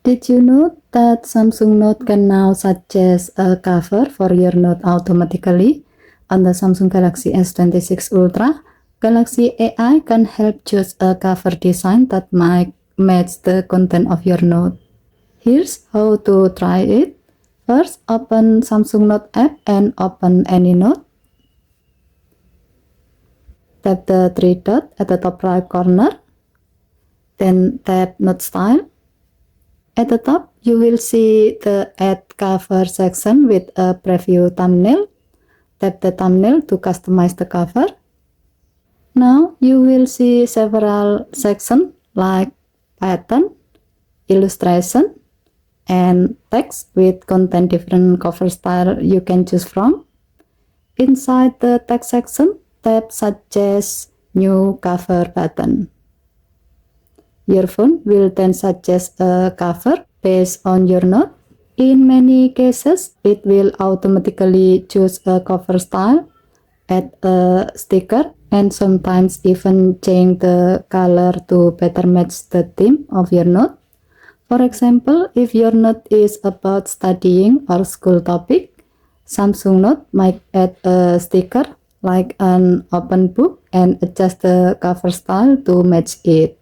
Did you know that Samsung Note can now suggest a cover for your Note automatically? On the Samsung Galaxy S26 Ultra, Galaxy AI can help choose a cover design that might match the content of your Note. Here's how to try it. First, open Samsung Note app and open any Note. Tap the three dots at the top right corner. Then tap Note Style. At the top, you will see the Add Cover section with a preview thumbnail. Tap the thumbnail to customize the cover. Now you will see several sections like pattern, illustration, and text with content different cover style you can choose from. Inside the text section, tap Suggest New Cover button. Your phone will then suggest a cover based on your Note. In many cases, it will automatically choose a cover style, add a sticker, and sometimes even change the color to better match the theme of your Note. For example, if your Note is about studying or school topic, Samsung Note might add a sticker like an open book and adjust the cover style to match it.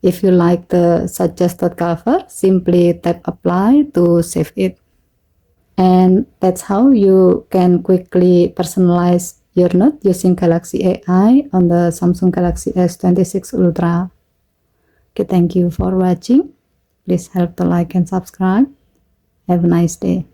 If you like the suggested cover, simply tap Apply to save it. And that's how you can quickly personalize your Note using Galaxy AI on the Samsung Galaxy S26 Ultra. Okay, thank you for watching. Please help to like and subscribe. Have a nice day.